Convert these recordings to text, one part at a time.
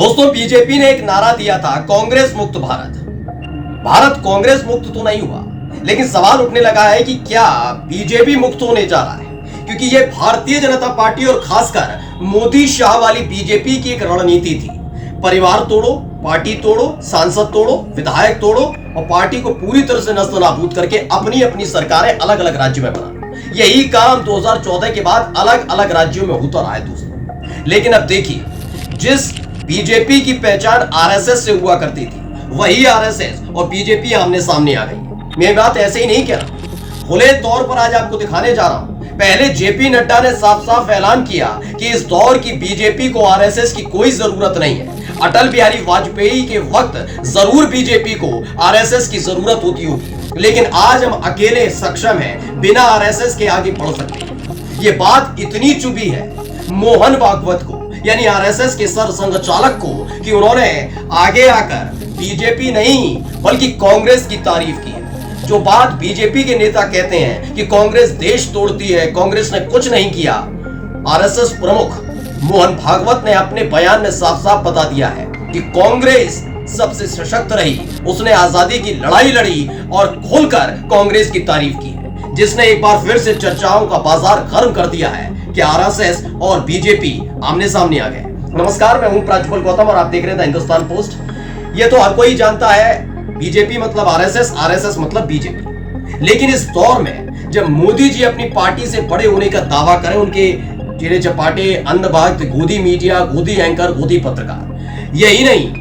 दोस्तों, बीजेपी ने एक नारा दिया था, कांग्रेस मुक्त भारत। भारत कांग्रेस मुक्त तो नहीं हुआ, लेकिन सवाल उठने लगा है कि क्या बीजेपी मुक्त होने जा रहा है, क्योंकि ये भारतीय जनता पार्टी और खासकर मोदी शाह वाली बीजेपी की एक रणनीति थी। परिवार तोड़ो, पार्टी तोड़ो, सांसद तोड़ो, विधायक तोड़ो और पार्टी को पूरी तरह से नस्तानाबूद करके अपनी अपनी सरकारें अलग अलग राज्यों में बनाना। यही काम 2014 के बाद अलग अलग राज्यों में होता रहा है दोस्तों। लेकिन अब देखिए, जिस बीजेपी की पहचान आरएसएस से हुआ करती थी, वही आरएसएस और बीजेपी आमने सामने आ गई। मैं बात ऐसे ही नहीं कह रहा, खुले तौर पर आज आपको दिखाने जा रहा हूं। पहले जेपी नड्डा ने साफ साफ ऐलान किया कि इस दौर की बीजेपी को आरएसएस की कोई जरूरत नहीं है। अटल बिहारी वाजपेयी के वक्त जरूर बीजेपी को आरएसएस की जरूरत होती होगी, लेकिन आज हम अकेले सक्षम हैं, बिना आरएसएस के आगे बढ़ सकते हैं। ये बात इतनी चुभी है मोहन भागवत को, यानी आरएसएस के सर संघचालक को, कि उन्होंने आगे आकर बीजेपी नहीं बल्कि कांग्रेस की तारीफ की है। जो बात बीजेपी के नेता कहते हैं कि कांग्रेस देश तोड़ती है, कांग्रेस ने कुछ नहीं किया, आरएसएस प्रमुख मोहन भागवत ने अपने बयान में साफ साफ बता दिया है कि कांग्रेस सबसे सशक्त रही, उसने आजादी की लड़ाई लड़ी और खुलकर कांग्रेस की तारीफ की है, जिसने एक बार फिर से चर्चाओं का बाजार गर्म कर दिया है कि आरएसएस और बीजेपी आमने सामने आ गए। नमस्कार, मैं हूं प्रज्वल गौतम और आप देख रहे हैं हिंदुस्तान पोस्ट। ये तो हर कोई जानता है, बीजेपी मतलब आरएसएस, आरएसएस मतलब बीजेपी। लेकिन इस दौर में जब मोदी जी अपनी पार्टी से बड़े होने का दावा करें, उनके चेहरे चपाटे, अंधभक्त, गोदी मीडिया, गोदी एंकर, गोदी पत्रकार, यही नहीं,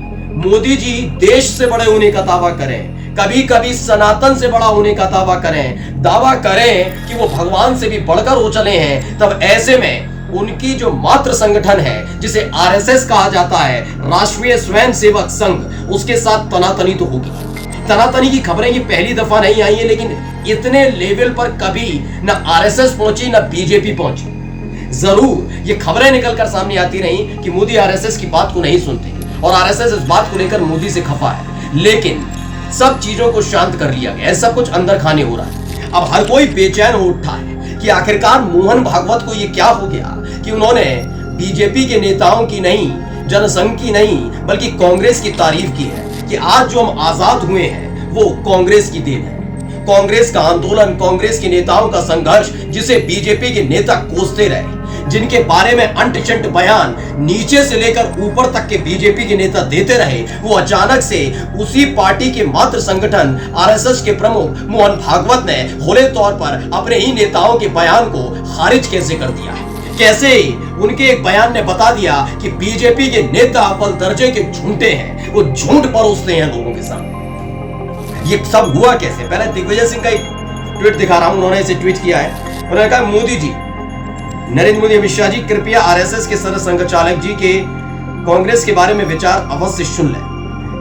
मोदी जी देश से बड़े होने का दावा करें, कभी कभी सनातन से बड़ा होने का दावा करें कि वो भगवान से भी बढ़कर हो चले हैं, तब ऐसे में उनकी जो मात्र संगठन है, जिसे आरएसएस कहा जाता है, राष्ट्रीय स्वयंसेवक संघ, उसके साथ तनातनी तो होगी। तनातनी की खबरें ये पहली दफा नहीं आई है, लेकिन इतने लेवल पर कभी न आरएसएस पहुंची न बीजेपी पहुंची। जरूर ये खबरें निकलकर सामने आती रही कि मोदी आरएसएस की बात को नहीं सुनते और आरएसएस इस बात को लेकर मोदी से खफा है, लेकिन सब चीजों को शांत कर लिया गया। सब कुछ अंदर खाने हो रहा है। अब हर कोई बेचैन हो उठा है कि आखिरकार मोहन भागवत को ये क्या हो गया कि उन्होंने बीजेपी के नेताओं की नहीं, जनसंघ की नहीं, बल्कि कांग्रेस की तारीफ की है कि आज जो हम आजाद हुए हैं वो कांग्रेस की देन है। कांग्रेस का आंदोलन, कांग्रेस के नेताओं का संघर्ष, जिसे बीजेपी के नेता कोसते रहे, जिनके बारे में अंट-शंट बयान नीचे से लेकर ऊपर तक के बीजेपी के नेता देते रहे, वो अचानक से उसी पार्टी के मात्र संगठन आरएसएस के प्रमुख मोहन भागवत ने खुले तौर पर अपने ही नेताओं के बयान को खारिज कैसे कर दिया है। कैसे उनके एक बयान ने बता दिया कि बीजेपी के नेता अव्वल दर्जे के झूठे हैं, वो झूठ परोसते हैं लोगों के सामने। ये सब हुआ कैसे? पहले दिग्विजय सिंह का एक ट्वीट दिखा रहा हूं, उन्होंने इसे ट्वीट किया है। उन्होंने कहा, मोदी जी, नरेंद्र मोदी, अमित शाह जी, कृपया आरएसएस के सर संघचालक जी के कांग्रेस के बारे में विचार अवश्य सुन लें।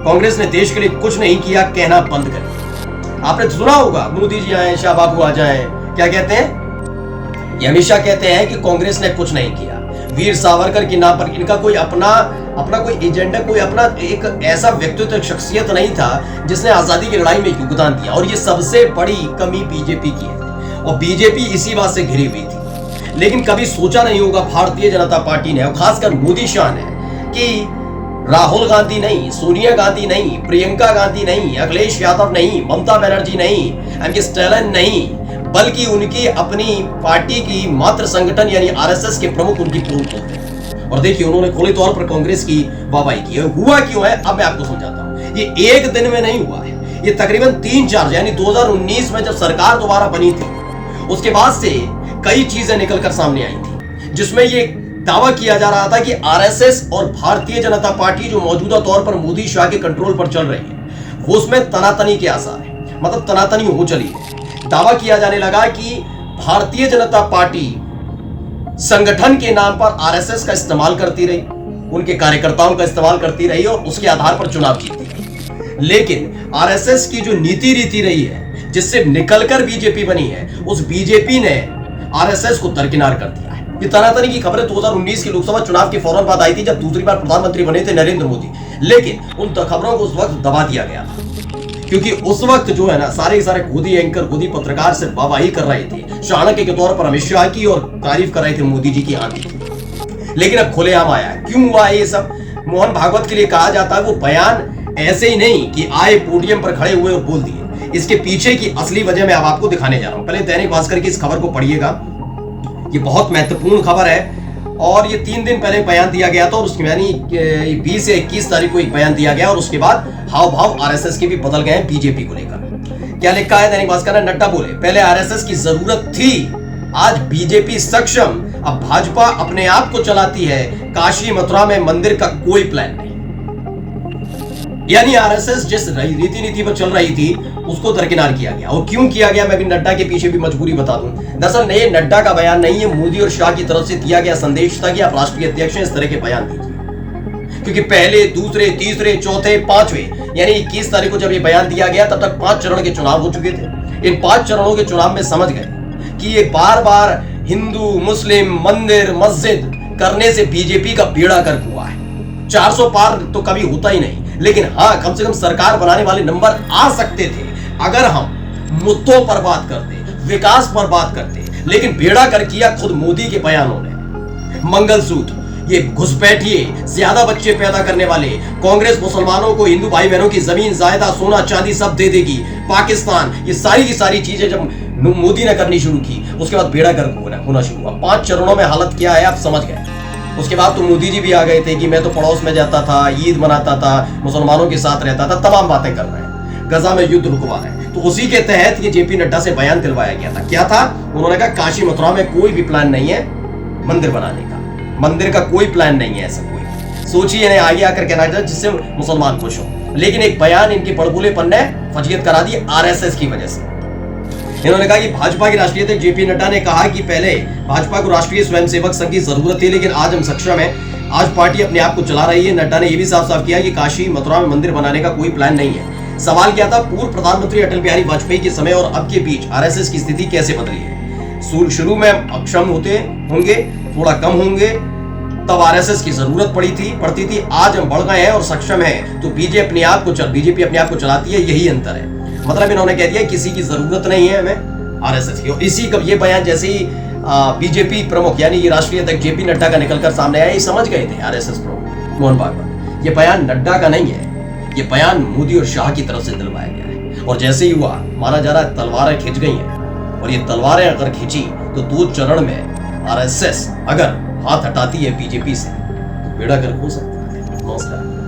कांग्रेस ने देश के लिए कुछ नहीं किया, कहना बंद करें। आपने सुना होगा, मोदी जी आए, शाह बाबू आ जाए, क्या कहते हैं? ये हमेशा कहते हैं कि कांग्रेस ने कुछ नहीं किया। वीर सावरकर के नाम पर इनका कोई अपना कोई एजेंडा, कोई अपना एक ऐसा व्यक्तित्व, एक शख्सियत नहीं था जिसने आजादी की लड़ाई में योगदान दिया। और ये सबसे बड़ी कमी बीजेपी की है और बीजेपी इसी बात से घिरी हुई थी। लेकिन कभी सोचा नहीं होगा भारतीय जनता पार्टी ने और खासकर मोदी शाह ने कि राहुल गांधी नहीं, सोनिया गांधी नहीं, प्रियंका गांधी नहीं, अखिलेश यादव नहीं, ममता बनर्जी नहीं, एमके स्टैलिन नहीं, बल्कि उनकी अपनी पार्टी की मात्र संगठन यानी आरएसएस के प्रमुख उनकी पोल खोलते हैं। और देखिए, उन्होंने खुले तौर पर कांग्रेस की वाहवाही की है। हुआ क्यों है, अब मैं आपको समझाता हूं। ये एक दिन में नहीं हुआ है, ये तकरीबन 3-4, यानी 2019 में जब सरकार दोबारा बनी थी, उसके बाद से कई चीजें निकलकर सामने आई थी, जिसमें ये दावा किया जा रहा था कि आरएसएस और भारतीय जनता पार्टी जो मौजूदा तौर पर मोदी शाह के कंट्रोल पर चल रही है, वो उसमें तनातनी के आसार है, मतलब तनातनी हो चली है। दावा किया जाने लगा कि भारतीय जनता पार्टी संगठन के नाम पर आरएसएस का इस्तेमाल करती रही, उनके कार्यकर्ताओं का इस्तेमाल करती रही और उसके आधार पर चुनाव जीतती रही। लेकिन आरएसएस की जो नीति रीति रही है, जिससे निकलकर बीजेपी बनी है, उस बीजेपी ने आरएसएस को दरकिनार कर दिया है। ये तनातनी की खबरें 2019 के लोकसभा चुनाव के फौरन बाद आई थी, जब दूसरी बार प्रधानमंत्री बने थे नरेंद्र मोदी। लेकिन उन खबरों को उस वक्त दबा दिया गया था, क्योंकि उस वक्त जो है ना, सारे गोदी एंकर, गोदी पत्रकार से वाहवाही कर रहे थे, चाणक्य के तौर पर अमित शाह की और तारीफ कर रहे थे मोदी जी की आंधी। लेकिन अब खुलेआम आया, क्यों हुआ ये सब? मोहन भागवत के लिए कहा जाता है वो बयान ऐसे ही नहीं कि आए पोडियम पर खड़े हुए और बोल दिए। इसके पीछे की असली वजह मैं अब आपको दिखाने जा रहा हूं। पहले दैनिक भास्कर की इस खबर को पढ़िएगा, ये बहुत महत्वपूर्ण खबर है। और ये 3 दिन पहले बयान दिया गया था और उसके यानी 20 से 21 तारीख को एक बयान दिया गया और उसके बाद हाव भाव आरएसएस के भी बदल गए हैं बीजेपी को लेकर। क्या लिखा है दैनिक भास्कर ने? नड्डा बोले, पहले आरएसएस की जरूरत थी, आज बीजेपी सक्षम, अब भाजपा अपने आप को चलाती है, काशी मथुरा में मंदिर का कोई प्लान नहीं। यानी आरएसएस जिस रीति नीति पर चल रही थी उसको दरकिनार किया गया। और क्यों किया गया मैं भी नड्डा के पीछे भी मजबूरी बता दूं। दरअसल ये नड्डा का बयान नहीं है, मोदी और शाह की तरफ से दिया गया संदेश था कि आप राष्ट्रीय अध्यक्ष हैं, इस तरह के बयान दीजिए। क्योंकि पहले, दूसरे, तीसरे, चौथे, पांचवें यानी 21 तारीख को जब ये बयान दिया गया तब तक 5 चरण के चुनाव हो चुके थे। इन 5 चरणों के चुनाव में समझ गए कि ये बार बार हिंदू मुस्लिम मंदिर मस्जिद करने से बीजेपी का बेड़ा गर्क हुआ है। 400 पार तो कभी होता ही नहीं, लेकिन हाँ कम से कम सरकार बनाने वाले नंबर आ सकते थे अगर हम मुद्दों पर बात करते, विकास पर बात करते। लेकिन बेड़ा कर किया खुद मोदी के बयानों ने। मंगलसूत्र, ये घुसपैठिए, ज्यादा बच्चे पैदा करने वाले, कांग्रेस मुसलमानों को हिंदू भाई बहनों की जमीन जायदाद सोना चांदी सब दे देगी, पाकिस्तान, ये सारी की सारी चीजें जब मोदी ने करनी शुरू की उसके बाद बेड़ा गर्क होना शुरू हुआ। 5 चरणों में हालत क्या है आप समझ गए। उसके बाद तो मोदी जी भी आ गए थे कि मैं तो पड़ोस में जाता था, ईद मनाता था, मुसलमानों के साथ रहता था, तमाम बातें कर रहे हैं, गजा में युद्ध रुकवा रहे हैं। तो उसी के तहत ये जेपी नड्डा से बयान दिलवाया गया था। क्या था? उन्होंने कहा काशी मथुरा में कोई भी प्लान नहीं है मंदिर बनाने का, मंदिर का कोई प्लान नहीं है ऐसा कोई। सोचिए इन्हें आगे आकर कहना था जिससे मुसलमान खुश हो, लेकिन एक बयान इनके बड़बोलेपन ने फजीयत करा दी आरएसएस की वजह से। इन्होंने कहा कि भाजपा के राष्ट्रीय अध्यक्ष जेपी नड्डा ने कहा कि पहले भाजपा को राष्ट्रीय स्वयंसेवक संघ की जरूरत थी, लेकिन आज हम सक्षम हैं, आज पार्टी अपने आप को चला रही है। नड्डा ने यह भी साफ साफ किया कि काशी मथुरा में मंदिर बनाने का कोई प्लान नहीं है। सवाल किया था पूर्व प्रधानमंत्री अटल बिहारी वाजपेयी के समय और अब के बीच आरएसएस की स्थिति कैसे बदली है। शुरू में अक्षम होंगे, थोड़ा कम होंगे, तब आरएसएस की जरूरत पड़ती थी, आज हम बढ़ गए हैं और सक्षम हैं, तो बीजेपी अपने आप को चलाती है, यही अंतर है। मतलब इन्होंने कह दिया किसी की जरूरत नहीं है हमें आरएसएस की। और इसी का ये बयान जैसे ही बीजेपी प्रमुख यानी ये राष्ट्रीय अध्यक्ष जेपी नड्डा का निकलकर सामने आया, ये समझ गए थे आरएसएस प्रमुख मोहन भागवत, ये बयान नड्डा का नहीं है, ये बयान मोदी और शाह की तरफ से दिलवाया गया है। और जैसे ही हुआ माना जा रहा है तलवारें खिंच गई हैं, और ये तलवारें अगर खिंची तो 2 चरण में आरएसएस अगर हाथ हटाती है बीजेपी से तो बेड़ा गर्क हो सकता है। नमस्कार।